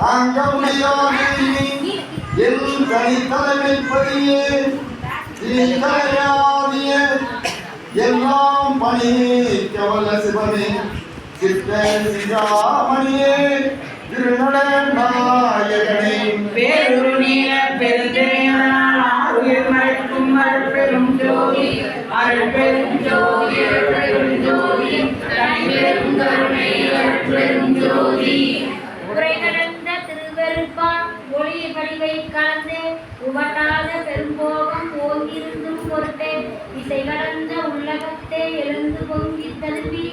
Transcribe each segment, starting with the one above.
அங்க முடியாது என் தனித்தலைமைப்படியே கலையாதிய எல்லாம் பணி கவல சிவமே சித்த சிகாமணியே திருநடநாயகனே பேரு நீல பெருந்தேனார் மறைக்கும் அருட்பெரும் ஜோதி அருட்பெரும் ஜோதி அருட்பெரும் ஜோதி தனிப்பெரும் கருணை அருட்பெரும் ஜோதி உரை கடந்த திருவெருப்பான் ஒளி வடிவை கலந்து உவட்டாத பெரும்போகம் ஓங்கிருந்தும் பொருட்டே இசை கடந்த உள்ளகத்தே எழுந்து பொங்கி தழுவி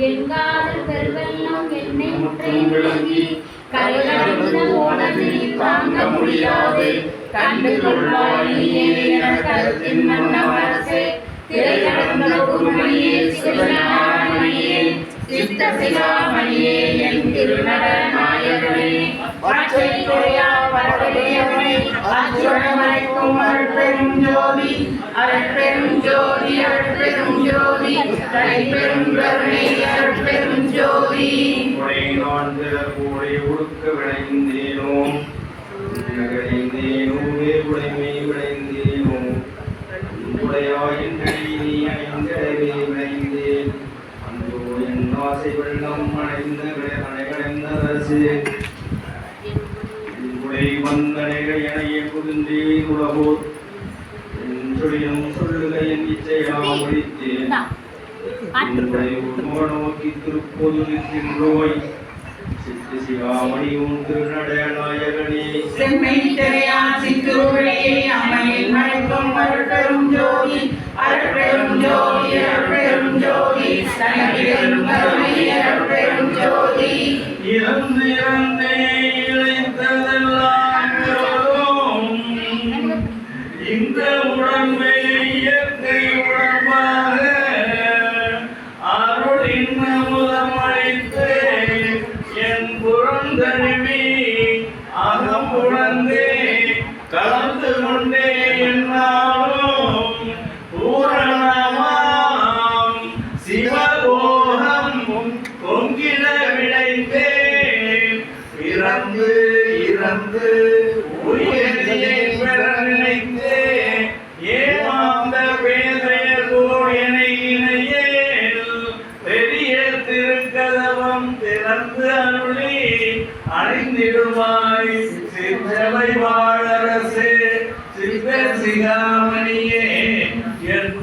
எங்காதல் பெருவெல்லம் என்னை முற்றை விளங்கி கரை கடந்த ஓடத்தில் தாங்க முடியாது கண்டு கொள்வாயே கருத்தின் மன்னவரசே திரை கடந்த உண்மையே சிவஞானமணியே சித்த சிகாமணியே என் திருநடநாயகனே பச்சை கொடையா பரவலியவனே அச்சுரமறைக்கும் அருட்பெரும் ஜோதி அருட்பெரும் ஜோதி அருட்பெரும் ஜோதி தனிப்பெரும் கருணை அருட்பெரும் ஜோதி உடை நான் திறப்போடை ஒடுக்க விளைந்தேனோ விளைந்தேனோவே உடைமை விளைந்தேனோ உடையாயின் நீ அணிந்தடவே விளைந்தேன் அந்தோ என் ஆசை வெள்ளம் அணைகளைந்தரசு உடை வந்தனைகள் எனைய புகுந்தே உலகோர் என் சொல்லியும் சொல்லுக என் இச்சையா முடித்தேன் நோக்கி திருப்போது நிற்கின்றோய் சித்த சிகாமணியும் திருநடநாயகனே செம்மை திரையா சித்துருளையே அம்மையில் மறைக்கும் அருட்பெரும் ஜோதி அருட்பெரும் ஜோதி அருட்பெரும் ஜோதி தனிப்பெரும் கருணை அருட்பெரும் ஜோதி இறந்து இறந்தே இழைத்ததெல்லாம் இந்த உடம்பை இயற்கை உடம்பாக அருளின் முதமளித்து என் புறந்தழுவி அகம்புணர்ந்தே கலந்து கொண்டே என்னாலும் பூரணமாம் சிவபோகம் பொங்கிட விளைந்தேன் இறந்து இறந்து உயிரியை பெற நினைத்தே ஏமாந்த பேதையதோடு இணையேல் பெரிய திருக்கதவம் திறந்து அருளி அணிந்திடுவாய் சிற்றவை வாழரசே சித்த சிகாமணியே என்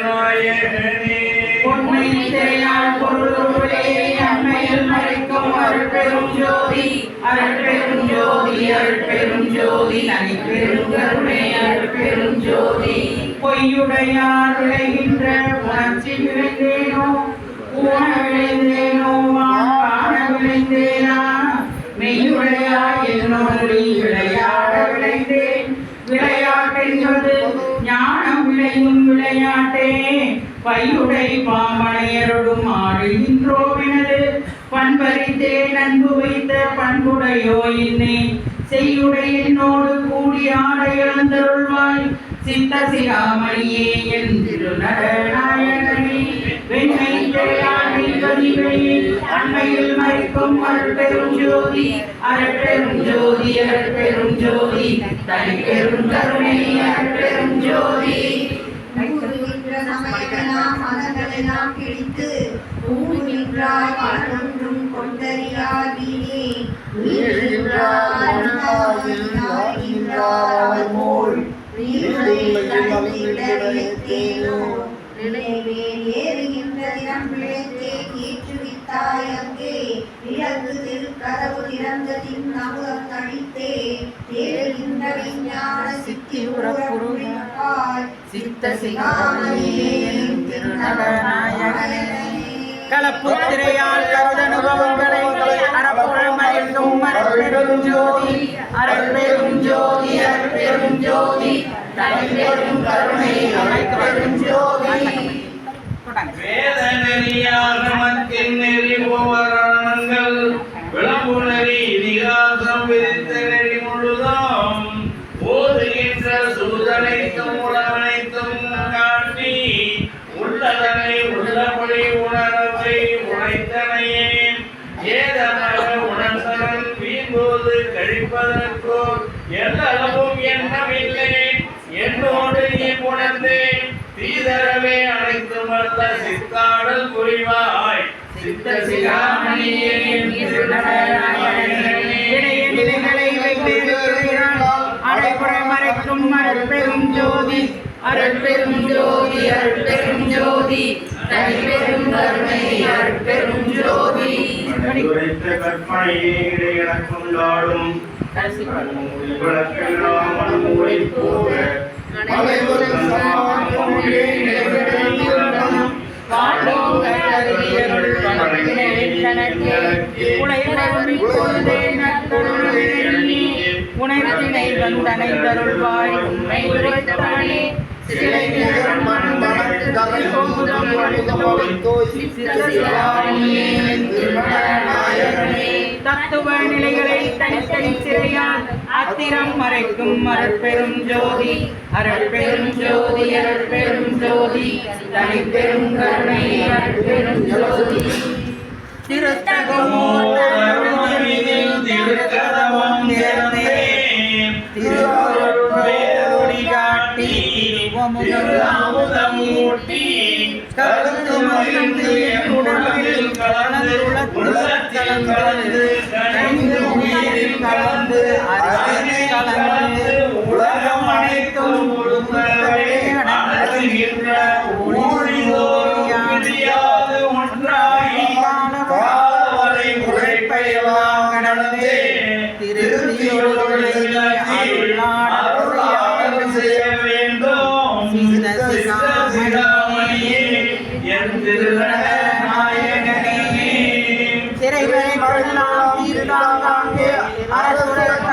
திருநடநாயகனே உண்மை திரையால் பொருளுடைய அம்மையில் மறைக்கும் அருட்பெரும் ஜோதி அருட்பெரும் ஜோதி அருட்பெரும் ஜோதி தனிப்பெரும் கருணை அருட்பெரும் ஜோதி பொய்யுடையார் விளைகின்ற உணர்ச்சி விளைந்தேனோ ஊன விளைந்தேனோ காண விளைந்தேனா மெய்யுடையாய் என்னோடு விளையாட விளைந்தேன் விளையாட்டென்பது ஞானம் விளையும் விளையாட்டே பையுடை பாமணையருடும் ஆடுகின்றோம் எனது பண்பறித்தே நன்பு வைத்த பண்புடையோ என்னே செய்யுடை என்னோடு கூடி ஆடை இழந்தருள்வாய் சித்த சிகாமணியே என் திருநடநாயகனே வெண்மை திரையாடி கதிவெளியில் அண்மையில் மறைக்கும் அருட்பெரும் ஜோதி அருட்பெரும் ஜோதி அருட்பெரும் ஜோதி தனிப்பெரும் கருணை அருட்பெரும் ஜோதி சமயமெல்லாம் மதங்களெல்லாம் கிழித்து ஊழ்கின்றாய் பலனொன்றும் கொண்டறியார் வீணே ஏறுகின்ற தினம் பிழைத்தே கீற்றுவித்தாய் அங்கே விளக்கு திருக்கதவு திறந்த தின் அமுதம் தழித்தே தேடுகின்ற விஞ்ஞான சித்தி உறப்புருவாய் சித்த சிகாமணியே திருநடநாயகனே களப்புத்திரையால் கருதனுபவங்களை அறப்புறம் அறிந்தும் அருட்பெரும் ஜோதி அருட்பெரும் ஜோதி அருட்பெரும் ஜோதி தனிப்பெரும் கருணை அருட்பெரும் ஜோதி வேத நெறியாகமத்தின் நெறி போவரணங்கள் விளம்பு நெறி இதிகாசம் விதித்த நெறி முழுதும் ஓதுகின்ற சூதனைத்தும் உணவனைத்தும் காட்டி உள்ளதனை உள்ளபடி உணரவை உணர உரைத்தனையே ஏதமர உணர்ந்தனன் வீம்போது கழிப்பதற்கோ எல்லளவும் எண்ணமில்லை என்னோடு நீ உணர்ந்தேன் தீதரவே அனைத்து வல்ல சித்தாடல் புரிவாய் சித்த சிகாமணியே நிலைகளை வைத்திருக்கிறான் அடைப்புறை மறைக்கும் அருட்பெரும் ஜோதி அருட்பெரும் ஜோதி அருட்பெரும் ஜோதி தனிப்பெரும் கருணை அருட்பெரும் ஜோதி உரைத்த கற்பனையே எனக் கொண்டாடும் விளக்கெல்லாம் மனமூடி போக அனைவரும் சமாதானம் உணர்த்தினை வந்தனை தருள்வாய் உண்மை உரைத்தவனே தத்துவ நிலைகளை தனித்தனி சிறையால் அத்திரம் மறைக்கும் அருட்பெரும் ஜோதி அருட்பெரும் ஜோதி அருட்பெரும் ஜோதி தனிப்பெரும் கருணை அருட்பெரும் ஜோதி திருத்தகமோ திருக்கதவம் திறந்தே திருவருட்பேரொளி காட்டி திருவாமுதமூட்டி கருத்து மகிழ்ந்து என் உடலில் கலந்து உள்ளத்தில் கலந்து கனிந்து உயிரில் கலந்து அறிவில் கலந்து உலகம் அனைத்தும் உருவவே அடங்குகின்ற ஊழியோரியாது ஒன்றாகி காலவரை உழைப்பையெல்லாம் கடந்தே திருத்தியோடு அருளாளர் செய்ய வேண்டும் சிகாமணியே என் திருநாயகனே சிறைகளை கொள்ளலாம் தீர்த்தாங்கே அரசுரக்க